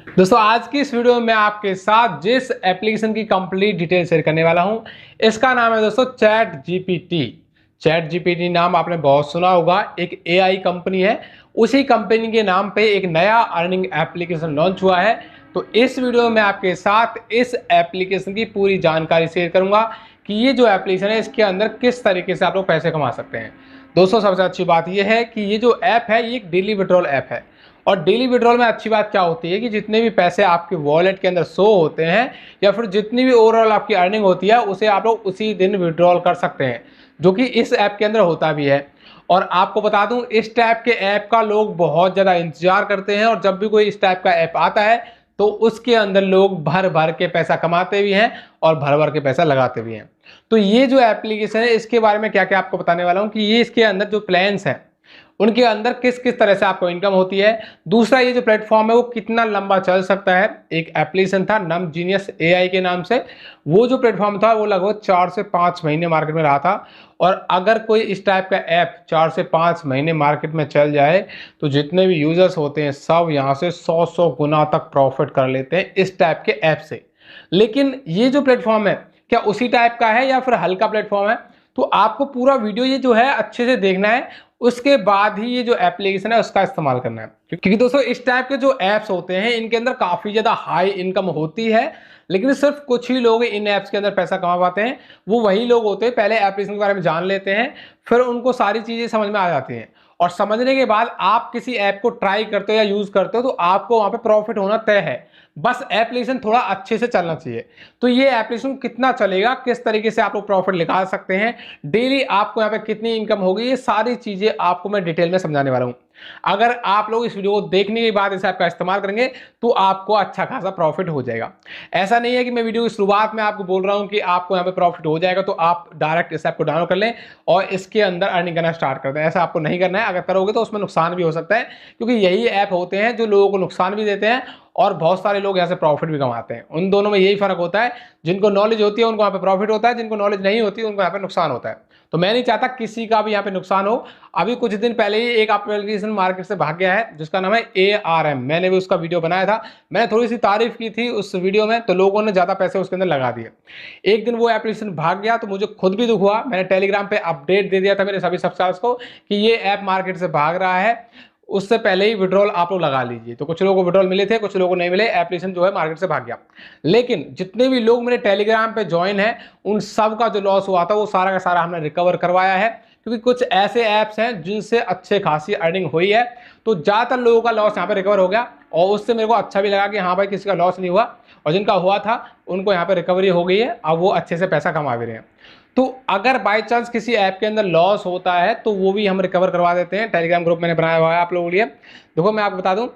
दोस्तों आज की इस वीडियो में मैं आपके साथ जिस एप्लीकेशन की कंप्लीट डिटेल शेयर करने वाला हूं, इसका नाम है दोस्तों चैट जीपीटी। चैट जीपीटी नाम आपने बहुत सुना होगा, एक एआई कंपनी है। उसी कंपनी के नाम पे एक नया अर्निंग एप्लीकेशन लॉन्च हुआ है। तो इस वीडियो में मैं आपके साथ इस एप्लीकेशन की पूरी जानकारी शेयर करूंगा कि ये जो एप्लीकेशन है इसके अंदर किस तरीके से आप लोग पैसे कमा सकते हैं। दोस्तों सबसे अच्छी बात यह है कि ये जो ऐप है ये एक डेली विड्रॉल ऐप है। और डेली विड्रॉल में अच्छी बात क्या होती है कि जितने भी पैसे आपके वॉलेट के अंदर शो होते हैं या फिर जितनी भी ओवरऑल आपकी अर्निंग होती है उसे आप लोग उसी दिन विड्रॉल कर सकते हैं, जो कि इस ऐप के अंदर होता भी है। और आपको बता दूं इस टाइप के ऐप का लोग बहुत ज़्यादा इंतजार करते हैं, और जब भी कोई इस टाइप का ऐप आता है तो उसके अंदर लोग भर भर के पैसा कमाते भी हैं और भर भर के पैसा लगाते भी हैं। तो ये जो एप्लीकेशन है इसके बारे में क्या क्या आपको बताने वाला हूँ कि ये इसके अंदर जो प्लान्स हैं उनके अंदर किस किस तरह से आपको इनकम होती है। दूसरा, ये जो प्लेटफॉर्म है वो कितना लंबा चल सकता है। एक एप्लीकेशन था नम जीनियस एआई के नाम से, वो जो प्लेटफॉर्म था वो लगभग 4 से 5 महीने मार्केट में रहा था। और अगर कोई इस टाइप का ऐप 4 से 5 महीने मार्केट में चल जाए तो जितने भी यूजर्स होते हैं सब यहाँ से 100 गुना तक प्रॉफिट कर लेते हैं इस टाइप के ऐप से। लेकिन ये जो प्लेटफॉर्म है क्या उसी टाइप का है या फिर हल्का प्लेटफॉर्म है, तो आपको पूरा वीडियो ये जो है अच्छे से देखना है, उसके बाद ही ये जो एप्लीकेशन है उसका इस्तेमाल करना है। क्योंकि दोस्तों इस टाइप के जो ऐप्स होते हैं इनके अंदर काफी ज्यादा हाई इनकम होती है, लेकिन सिर्फ कुछ ही लोग इन ऐप्स के अंदर पैसा कमा पाते हैं। वो वही लोग होते हैं पहले एप्लीकेशन के बारे में जान लेते हैं, फिर उनको सारी चीजें समझ में आ जाती हैं, और समझने के बाद आप किसी ऐप को ट्राई करते हो या यूज करते हो तो आपको वहां पे प्रॉफिट होना तय है। बस एप्लीकेशन थोड़ा अच्छे से चलना चाहिए। तो ये एप्लीकेशन कितना चलेगा, किस तरीके से आप लोग प्रॉफिट निकाल सकते हैं, डेली आपको यहाँ पे कितनी इनकम होगी, ये सारी चीजें आपको मैं डिटेल में समझाने वाला हूँ। अगर आप लोग इस वीडियो को देखने के बाद इस ऐप का इस्तेमाल करेंगे तो आपको अच्छा खासा प्रॉफिट हो जाएगा। ऐसा नहीं है कि मैं वीडियो की शुरुआत में आपको बोल रहा हूं कि आपको यहाँ पे प्रॉफिट हो जाएगा तो आप डायरेक्ट इस ऐप को डाउनलोड कर लें और इसके अंदर अर्निंग करना स्टार्ट कर दें। ऐसा आपको नहीं करना है। अगर करोगे तो उसमें नुकसान भी हो सकता है, क्योंकि यही ऐप होते हैं जो लोगों को नुकसान भी देते हैं और बहुत सारे लोग यहाँ से प्रॉफिट भी कमाते हैं। उन दोनों में यही फर्क होता है, जिनको नॉलेज होती है उनको यहाँ पे प्रॉफिट होता है, जिनको नॉलेज नहीं होती उनको यहाँ पे नुकसान होता है। तो मैं नहीं चाहता किसी का भी यहाँ पे नुकसान हो। अभी कुछ दिन पहले ही एक एप्लीकेशन मार्केट से भाग गया है जिसका नाम है ARM। मैंने भी उसका वीडियो बनाया था, मैंने थोड़ी सी तारीफ की थी उस वीडियो में, तो लोगों ने ज्यादा पैसे उसके अंदर लगा दिए। एक दिन वो एप्लीकेशन भाग गया तो मुझे खुद भी दुख हुआ। मैंने टेलीग्राम पे अपडेट दे दिया था मेरे सभी सब्सक्राइबर्स को कि ये ऐप मार्केट से भाग रहा है, उससे पहले ही विड्रॉल आप लोग लगा लीजिए। तो कुछ लोगों को विड्रॉल मिले थे, कुछ लोगों को नहीं मिले, एप्लीकेशन जो है मार्केट से भाग गया। लेकिन जितने भी लोग मेरे टेलीग्राम पे ज्वाइन है उन सब का जो लॉस हुआ था वो सारा का सारा हमने रिकवर करवाया है, क्योंकि कुछ ऐसे ऐप्स हैं जिनसे अच्छे खासी अर्निंग हुई है। तो ज्यादातर लोगों का लॉस यहाँ पे रिकवर हो गया और उससे मेरे को अच्छा भी लगा कि हाँ भाई किसी का लॉस नहीं हुआ, और जिनका हुआ था उनको यहाँ पे रिकवरी हो गई है, अब वो अच्छे से पैसा कमा भी रहे हैं। तो अगर बाय चांस किसी ऐप के अंदर लॉस होता है तो वो भी हम रिकवर करवा देते हैं। टेलीग्राम ग्रुप मैंने बनाया हुआ है आप लोगों के लिए। देखो मैं आपको बता दूं,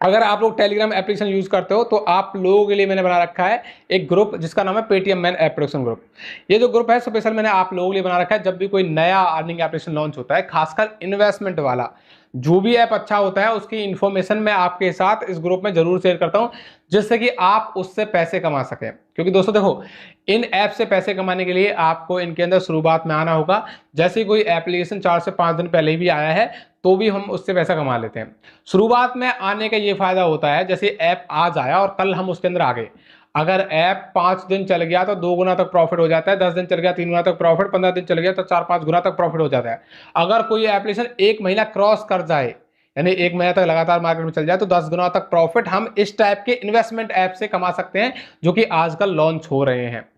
अगर आप लोग टेलीग्राम एप्लीकेशन यूज करते हो तो आप लोगों के लिए मैंने बना रखा है एक ग्रुप जिसका नाम है Paytm man app production group. ये जो ग्रुप है स्पेशल मैंने आप लोगों के लिए बना रखा है। जब भी कोई नया अर्निंग एप्लीकेशन लॉन्च होता है, खासकर इन्वेस्टमेंट वाला जो भी ऐप अच्छा होता है उसकी इन्फॉर्मेशन मैं आपके साथ इस ग्रुप में जरूर शेयर करता हूं, जिससे कि आप उससे पैसे कमा सकें। क्योंकि दोस्तों देखो, इन ऐप से पैसे कमाने के लिए आपको इनके अंदर शुरुआत में आना होगा। जैसे ही कोई एप्लीकेशन 4 से 5 दिन पहले भी आया है तो भी हम उससे पैसा कमा लेते हैं। शुरुआत में आने का ये फायदा होता है, जैसे ऐप आज आया और कल हम उसके अंदर आ गए, अगर ऐप 5 दिन चल गया तो 2 गुना तक प्रॉफिट हो जाता है, 10 दिन चल गया 3 गुना तक प्रॉफिट, 15 दिन चल गया तो 4-5 गुना तक प्रॉफिट हो जाता है। अगर कोई एप्लीकेशन 1 महीना क्रॉस कर जाए, यानी 1 महीना तक लगातार मार्केट में चल जाए, तो 10 गुना तक प्रॉफिट हम इस टाइप के इन्वेस्टमेंट ऐप से कमा सकते हैं जो कि आजकल लॉन्च हो रहे हैं।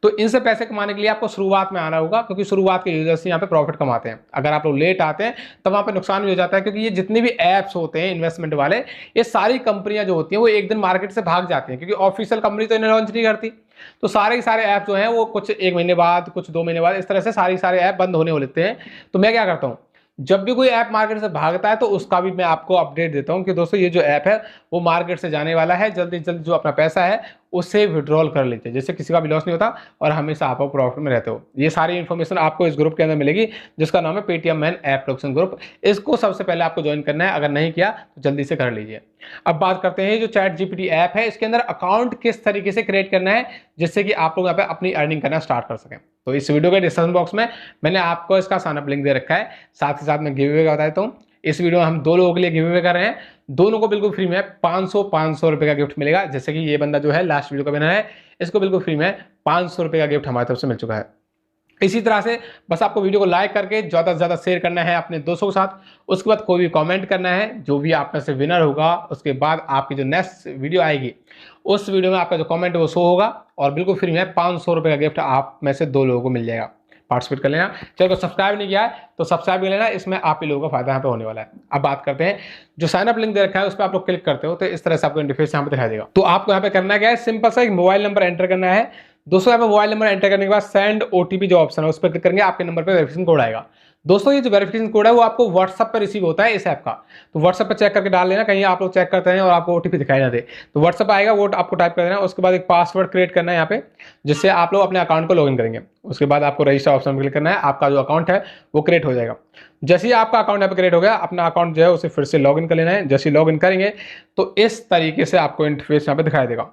तो इनसे पैसे कमाने के लिए आपको शुरुआत में आना होगा, क्योंकि शुरुआत के यूजर्स यहाँ पे प्रॉफिट कमाते हैं। अगर आप लोग लेट आते हैं तब वहां पे नुकसान भी हो जाता है, क्योंकि ये जितने भी ऐप्स होते हैं इन्वेस्टमेंट वाले, ये सारी कंपनियां जो होती हैं वो एक दिन मार्केट से भाग जाती हैं, क्योंकि ऑफिशियल कंपनी तो इन्हें लॉन्च नहीं करती। तो सारे सारे ऐप जो हैं वो कुछ 1 महीने बाद, कुछ 2 महीने बाद, इस तरह से सारे ऐप बंद होने लगते हैं। तो मैं क्या करता हूँ, जब भी कोई ऐप मार्केट से भागता है तो उसका भी मैं आपको अपडेट देता हूं कि दोस्तों ये जो ऐप है वो मार्केट से जाने वाला है, जल्दी जल्दी जो अपना पैसा है उसे विड्रॉल कर लेते हैं, जिससे किसी का भी लॉस नहीं होता और हमेशा आप प्रॉफिट में रहते हो। ये सारी इन्फॉर्मेशन आपको इस ग्रुप के अंदर मिलेगी जिसका नाम है Paytm man app production group. इसको सबसे पहले आपको ज्वाइन करना है, अगर नहीं किया तो जल्दी से कर लीजिए। अब बात करते हैं जो चैट जीपीटी ऐप है इसके अंदर अकाउंट किस तरीके से क्रिएट करना है, जिससे कि आप लोग यहाँ पे अपनी अर्निंग करना स्टार्ट कर सकें। तो इस वीडियो के डिस्क्रिप्शन बॉक्स में मैंने आपको इसका साइन अप लिंक दे रखा है, साथ ही साथ मैं गिव अवे का बता देता हूँ। इस वीडियो में हम 2 लोगों के लिए गिव अवे कर रहे हैं। दोनों को बिल्कुल फ्री में 500 रुपए का गिफ्ट मिलेगा। जैसे कि ये बंदा जो है लास्ट वीडियो का विनर है, इसको बिल्कुल फ्री में 500 रुपए का गिफ्ट हमारी तरफ से मिल चुका है। इसी तरह से बस आपको वीडियो को लाइक करके ज़्यादा से ज़्यादा शेयर करना है अपने दोस्तों के साथ। उसके बाद कोई भी कमेंट करना है, जो भी आप में से विनर होगा उसके बाद आपकी जो नेक्स्ट वीडियो आएगी उस वीडियो में आपका जो कमेंट है वो शो होगा और बिल्कुल फ्री में 500 रुपये का गिफ्ट आप में से 2 लोगों को मिल जाएगा। पार्टिसिपेट कर लेना। चैनल को सब्सक्राइब नहीं किया है तो सब्सक्राइब कर लेना, इसमें आप ही लोगों का फायदा यहाँ पे होने वाला है। अब बात करते हैं, जो साइन अप लिंक दे रखा है उस पर आप लोग क्लिक करते हो तो इस तरह से आपको इंटरफेस यहाँ पे दिखाई देगा। तो आपको यहाँ पे करना क्या है, सिंपल सा एक मोबाइल नंबर एंटर करना है। दोस्तों यहाँ पे मोबाइल नंबर एंटर करने के बाद सेंड ओटीपी जो ऑप्शन है उस पर क्लिक करेंगे, आपके नंबर पे वेरिफिकेशन कोड आएगा। दोस्तों ये जो वेरिफिकेशन कोड है वो आपको व्हाट्सएप पर रिसीव होता है इस ऐप का, तो व्हाट्सएप पर चेक करके डाल लेना, कहीं आप लोग चेक करते हैं और आपको ओटीपी दिखाई ना दे तो व्हाट्सएप आएगा, वो आपको टाइप कर देना। उसके बाद एक पासवर्ड क्रिएट करना है यहाँ पे, जिससे आप लोग अपने अकाउंट को लॉगिन करेंगे। उसके बाद आपको रजिस्टर ऑप्शन पर क्लिक करना है, आपका जो अकाउंट है वो क्रिएट हो जाएगा। जैसे ही आपका अकाउंट यहाँ पे क्रिएट हो गया, अपना अकाउंट जो है उसे फिर से लॉगिन कर लेना है। जैसे ही लॉगिन करेंगे तो इस तरीके से आपको इंटरफेस यहाँ पे दिखाई देगा।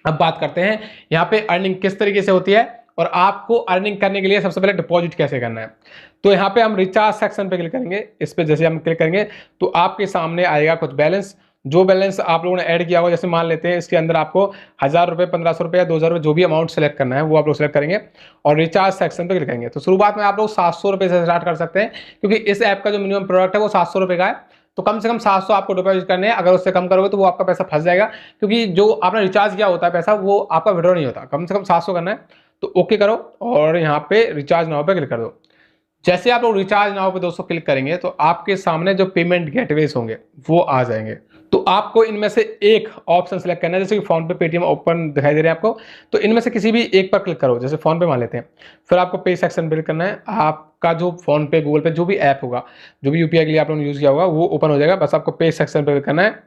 अब बात करते हैं यहाँ पे अर्निंग किस तरीके से होती है और आपको अर्निंग करने के लिए सबसे पहले डिपॉजिट कैसे करना है। तो यहाँ पे हम रिचार्ज सेक्शन पे क्लिक करेंगे। इस पे जैसे हम क्लिक करेंगे तो आपके सामने आएगा कुछ बैलेंस, जो बैलेंस आप लोगों ने ऐड किया होगा। जैसे मान लेते हैं इसके अंदर आपको 1000 रुपये, 1500 रुपये या 2000 रुपये, जो भी अमाउंट सेलेक्ट करना है वो आप लोग सेलेक्ट करेंगे और रिचार्ज सेक्शन पे क्लिक करेंगे। तो शुरुआत में आप लोग 700 रुपये से स्टार्ट कर सकते हैं, क्योंकि इस ऐप का जो मिनिमम प्रोडक्ट है वो 700 रुपये का है। तो कम से कम 700 आपको डिपॉजिट करने हैं। अगर उससे कम करोगे तो वो आपका पैसा फंस जाएगा, क्योंकि जो आपने रिचार्ज किया होता है पैसा वो आपका विड्रॉ नहीं होता। कम से कम 700 करना है। तो ओके करो और यहाँ पे रिचार्ज नाउ पे क्लिक कर दो। जैसे आप लोग रिचार्ज नाउ पे दोस्तों क्लिक करेंगे तो आपके सामने जो पेमेंट गेटवेज होंगे वो आ जाएंगे। तो आपको इनमें से एक ऑप्शन सेलेक्ट करना है, जैसे कि फोन पे, पेटीएम ओपन दिखाई दे रहे हैं आपको, तो इनमें से किसी भी एक पर क्लिक करो। जैसे फोन पे मान लेते हैं, फिर आपको पे सेक्शन पे क्लिक करना है। आपका जो फोन पे, गूगल पे, जो भी ऐप होगा, जो भी यूपीआई के लिए आप लोगों ने यूज किया होगा वो ओपन हो जाएगा। बस आपको पे सेक्शन पे क्लिक करना है,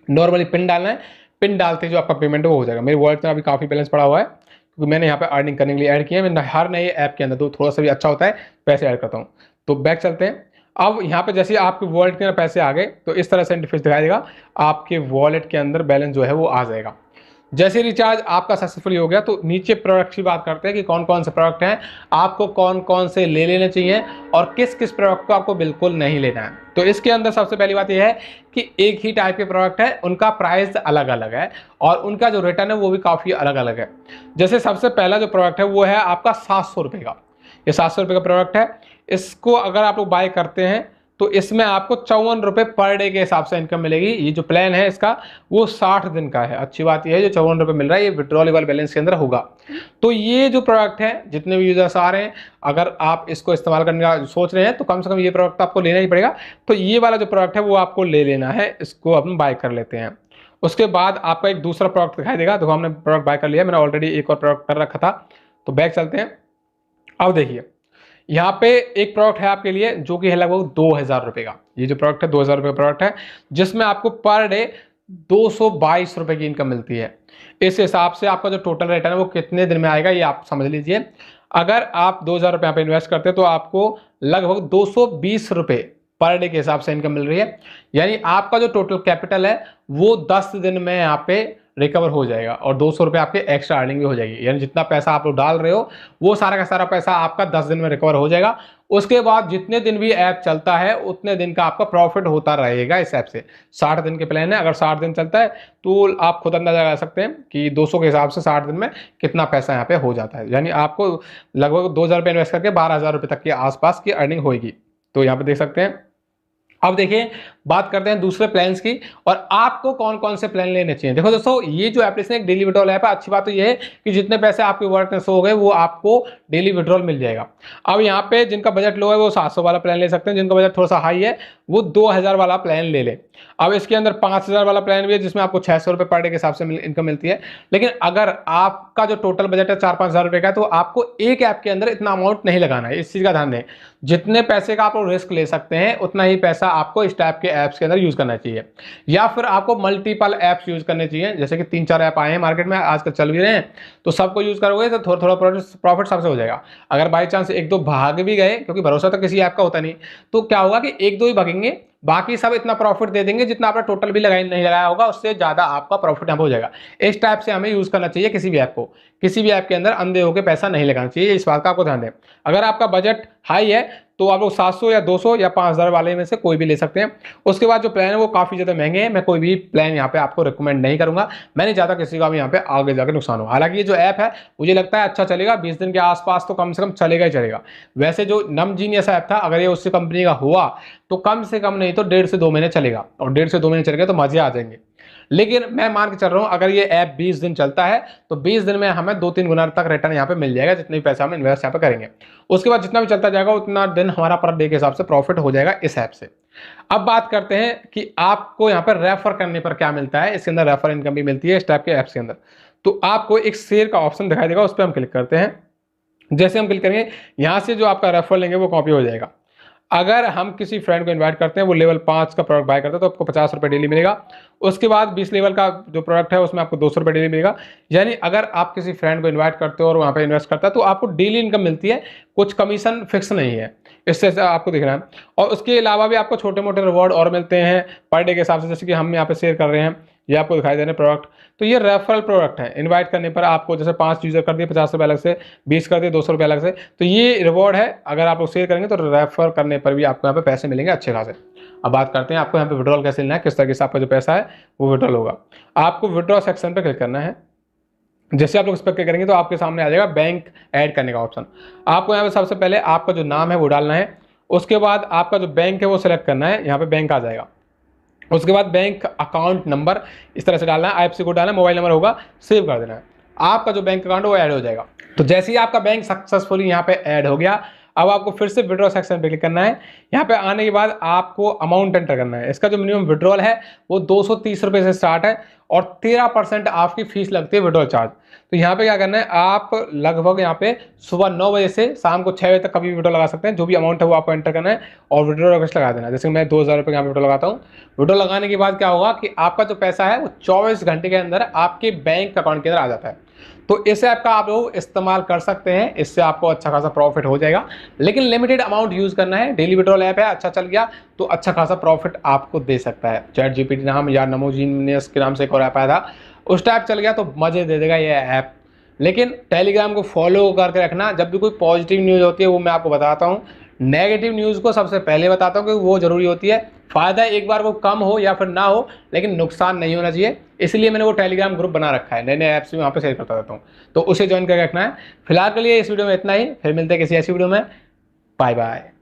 नॉर्मली पिन डालना है। पिन डालते जो आपका पेमेंट है वो हो जाएगा। मेरे वॉलेट में अभी काफी बैलेंस पड़ा हुआ है, क्योंकि मैंने यहाँ पे अर्निंग करने के लिए ऐड किया है। मैं हर नए ऐप के अंदर तो थोड़ा सा भी अच्छा होता है पैसे ऐड करता हूँ। तो बैक चलते हैं। अब यहाँ पे जैसे आपके वॉलेट के अंदर पैसे आ गए तो इस तरह से इंटरफेस दिखाई देगा, आपके वॉलेट के अंदर बैलेंस जो है वो आ जाएगा। जैसे रिचार्ज आपका सक्सेसफुली हो गया तो नीचे प्रोडक्ट की बात करते हैं कि कौन कौन से प्रोडक्ट हैं, आपको कौन कौन से ले लेने चाहिए और किस किस प्रोडक्ट को आपको बिल्कुल नहीं लेना है। तो इसके अंदर सबसे पहली बात यह है कि एक ही टाइप के प्रोडक्ट है, उनका प्राइस अलग अलग है और उनका जो रिटर्न है वो भी काफ़ी अलग अलग है। जैसे सबसे पहला जो प्रोडक्ट है वो है आपका 700 रुपये का। ये 700 रुपये का प्रोडक्ट है। इसको अगर आप लोग बाय करते हैं तो इसमें आपको 54 रुपये पर डे के हिसाब से इनकम मिलेगी। ये जो प्लान है इसका वो 60 दिन का है। अच्छी बात यह है जो 54 रुपये मिल रहा है ये विड्रॉलेबल बैलेंस के अंदर होगा। तो ये जो प्रोडक्ट है, जितने भी यूजर्स आ रहे हैं, अगर आप इसको इस्तेमाल करने का सोच रहे हैं तो कम से कम ये प्रोडक्ट आपको लेना ही पड़ेगा। तो ये वाला जो प्रोडक्ट है वो आपको ले लेना है, इसको हम बाय कर लेते हैं। उसके बाद आपका एक दूसरा प्रोडक्ट दिखाई देगा। देखो हमने प्रोडक्ट बाय कर लिया, मैंने ऑलरेडी एक और प्रोडक्ट कर रखा था। तो बैक चलते हैं। अब देखिए यहाँ पे एक प्रोडक्ट है आपके लिए जो कि है लगभग 2000 रुपये का। ये जो प्रोडक्ट है 2000 रुपये का प्रोडक्ट है, जिसमें आपको पर डे 222 रुपये की इनकम मिलती है। इस हिसाब से आपका जो टोटल रिटर्न है वो कितने दिन में आएगा ये आप समझ लीजिए। अगर आप 2000 रुपये यहाँ पे इन्वेस्ट करते हैं तो आपको लगभग 220 रुपये पर डे के हिसाब से इनकम मिल रही है। यानी आपका जो टोटल कैपिटल है वो 10 दिन में यहाँ पे रिकवर हो जाएगा और 200 रुपये आपके एक्स्ट्रा अर्निंग भी हो जाएगी। यानी जितना पैसा आप लोग डाल रहे हो वो सारा का सारा पैसा आपका 10 दिन में रिकवर हो जाएगा। उसके बाद जितने दिन भी ऐप चलता है उतने दिन का आपका प्रॉफिट होता रहेगा इस ऐप से। 60 दिन के प्लान है, अगर 60 दिन चलता है तो आप खुद अंदाजा लगा सकते हैं कि 200 के हिसाब से 60 दिन में कितना पैसा यहाँ पे हो जाता है। यानी आपको लगभग 2000 रुपये इन्वेस्ट करके 12,000 रुपये तक के आसपास की अर्निंग होगी। तो यहाँ पे देख सकते हैं। अब देखिए बात करते हैं दूसरे प्लान्स की और आपको कौन कौन से प्लान लेने चाहिए। देखो दोस्तों, ये जो एप्लीकेशन एक डेली विड्रॉल ऐप है। अच्छी बात तो ये है कि जितने पैसे आपके वॉलेट में शो हो गए वो आपको डेली विड्रॉल मिल जाएगा। अब यहाँ पे जिनका बजट लो है वो 700 वाला प्लान ले सकते हैं, जिनका बजट थोड़ा सा हाई है वो 2000 वाला प्लान ले लें। अब इसके अंदर 5000 वाला प्लान भी है जिसमें आपको 600 रुपये पर डे के हिसाब से इनकम मिलती है। लेकिन अगर आपका जो टोटल बजट है 4-5 हज़ार रुपये का तो आपको एक ऐप के अंदर इतना अमाउंट नहीं लगाना है। इस चीज़ का ध्यान दें, जितने पैसे का आप लोग रिस्क ले सकते हैं उतना ही पैसा आपको इस टाइप के ऐप्स के अंदर यूज करना चाहिए। या फिर आपको मल्टीपल ऐप्स यूज करने चाहिए, जैसे कि 3-4 ऐप आए हैं मार्केट में आजकल चल भी रहे हैं, तो सबको यूज करोगे तो थोड़ा थोड़ा प्रॉफिट सबसे हो जाएगा। अगर बाई चांस एक दो भाग भी गए, क्योंकि भरोसा तो किसी ऐप का होता नहीं, तो क्या होगा कि एक दो ही भागेंगे, बाकी सब इतना प्रॉफिट दे देंगे जितना आपने टोटल भी नहीं लगाया होगा, उससे ज्यादा आपका प्रॉफिट यहाँ हो जाएगा। इस टाइप से हमें यूज करना चाहिए किसी भी ऐप को। किसी भी ऐप के अंदर अंधे होकर पैसा नहीं लगाना चाहिए, इस बात का आपको ध्यान दें। अगर आपका बजट हाई है तो आप लोग 700 या 200 या 5000 वाले में से कोई भी ले सकते हैं। उसके बाद जो प्लान है वो काफ़ी ज़्यादा महंगे हैं, मैं कोई भी प्लान यहाँ पे आपको रिकमेंड नहीं करूँगा, मैं नहीं चाहता किसी का भी यहाँ पे आगे जाकर नुकसान हो। हालांकि ये जो ऐप है मुझे लगता है अच्छा चलेगा, 20 दिन के आसपास तो कम से कम चलेगा ही चलेगा। वैसे जो नमजीनियस ऐप था, अगर ये उससे कंपनी का हुआ तो कम से कम नहीं तो 1.5 से 2 महीने चलेगा, और 1.5 से 2 महीने चलेगा तो मजे आ जाएंगे। लेकिन मैं मान के चल रहा हूँ अगर ये ऐप 20 दिन चलता है तो 20 दिन में हमें 2-3 गुना तक रिटर्न यहाँ पे मिल जाएगा, जितने भी पैसा हम इन्वेस्ट यहाँ पे करेंगे। उसके बाद जितना भी चलता जाएगा उतना दिन हमारा पर डे के हिसाब से प्रॉफिट हो जाएगा इस ऐप से। अब बात करते हैं कि आपको यहाँ पर रेफर करने पर क्या मिलता है। इसके अंदर रेफर इनकम भी मिलती है इस टाइप के ऐप्स के अंदर। तो आपको एक शेयर का ऑप्शन दिखाई देगा, उस पर हम क्लिक करते हैं। जैसे हम क्लिक करेंगे यहाँ से जो आपका रेफर लेंगे वो कॉपी हो जाएगा। अगर हम किसी फ्रेंड को इनवाइट करते हैं, वो लेवल 5 का प्रोडक्ट बाय करता है तो आपको 50 रुपये डेली मिलेगा। उसके बाद 20 लेवल का जो प्रोडक्ट है उसमें आपको 200 रुपये डेली मिलेगा। यानी अगर आप किसी फ्रेंड को इनवाइट करते हो और वहाँ पे इन्वेस्ट करता है तो आपको डेली इनकम मिलती है, कुछ कमीशन फिक्स नहीं है, इससे आपको दिख रहा है। और उसके अलावा भी आपको छोटे मोटे रिवॉर्ड और मिलते हैं पर डे के हिसाब से, जैसे कि हम यहाँ पे शेयर कर रहे हैं, ये आपको दिखाई दे रहे हैं प्रोडक्ट। तो ये रेफरल प्रोडक्ट है, इनवाइट करने पर आपको जैसे 5 यूजर कर दिए 50 रुपये अलग से, 20 कर दिए 200 रुपये अलग से, तो ये रिवॉर्ड है। अगर आप लोग शेयर करेंगे तो रेफर करने पर भी आपको यहाँ पे पैसे मिलेंगे अच्छे खासे। अब बात करते हैं आपको यहाँ पे विड्रॉल कैसे लेना है, किस तरीके से आपका जो पैसा है वो विड्रॉल होगा। आपको विड्रॉ सेक्शन पर क्लिक करना है। जैसे आप लोग इस पर क्लिक करेंगे तो आपके सामने आ जाएगा बैंक ऐड करने का ऑप्शन। आपको यहाँ पे सबसे पहले आपका जो नाम है वो डालना है, उसके बाद आपका जो बैंक है वो सिलेक्ट करना है, यहाँ पे बैंक आ जाएगा। उसके बाद बैंक अकाउंट नंबर इस तरह से डालना है, आईएफएससी कोड डालना है, मोबाइल नंबर होगा, सेव कर देना है, आपका जो बैंक अकाउंट है वो ऐड हो जाएगा। तो जैसे ही आपका बैंक सक्सेसफुली यहाँ पे ऐड हो गया, अब आपको फिर से विड्रॉ सेक्शन पे क्लिक करना है। यहाँ पे आने के बाद आपको अमाउंट एंटर करना है। इसका जो मिनिमम विड्रॉल है वो 230 रुपये से स्टार्ट है और 13% आपकी फीस लगती है विड्रॉल चार्ज। तो यहाँ पे क्या करना है, आप लगभग यहाँ पे सुबह 9 बजे से शाम को 6 बजे तक कभी भी विड्रॉल लगा सकते हैं। जो भी अमाउंट है वो आपको एंटर करना है और विड्रॉल रिक्वेस्ट लगा देना है। जैसे मैं 2000 रुपये यहाँ पे विड्रॉल लगाता हूँ। विड्रॉल लगाने के बाद क्या होगा कि आपका जो पैसा है वो 24 घंटे के अंदर आपके बैंक अकाउंट के अंदर आ जाता है। तो इस ऐप का आप लोग इस्तेमाल कर सकते हैं, इससे आपको अच्छा खासा प्रॉफिट हो जाएगा, लेकिन लिमिटेड अमाउंट यूज करना है। डेली विड्रॉल ऐप है, अच्छा चल गया तो अच्छा खासा प्रॉफिट आपको दे सकता है। चैट जीपीटी नाम या नमोजीनियस के नाम से एक और ऐप आया था, उस टाइप चल गया तो मजे दे देगा ये ऐप। लेकिन टेलीग्राम को फॉलो करके रखना, जब भी कोई पॉजिटिव न्यूज़ होती है वो मैं आपको बताता हूँ, नेगेटिव न्यूज़ को सबसे पहले बताता हूँ क्योंकि वो जरूरी होती है। फायदा एक बार वो कम हो या फिर ना हो, लेकिन नुकसान नहीं होना चाहिए, इसलिए मैंने वो टेलीग्राम ग्रुप बना रखा है, नए नए ऐप्स भी वहाँ पे शेयर करता रहता हूँ, तो उसे ज्वाइन करके रखना है। फिलहाल के लिए इस वीडियो में इतना ही, फिर मिलते हैं किसी ऐसी वीडियो में। Bye bye.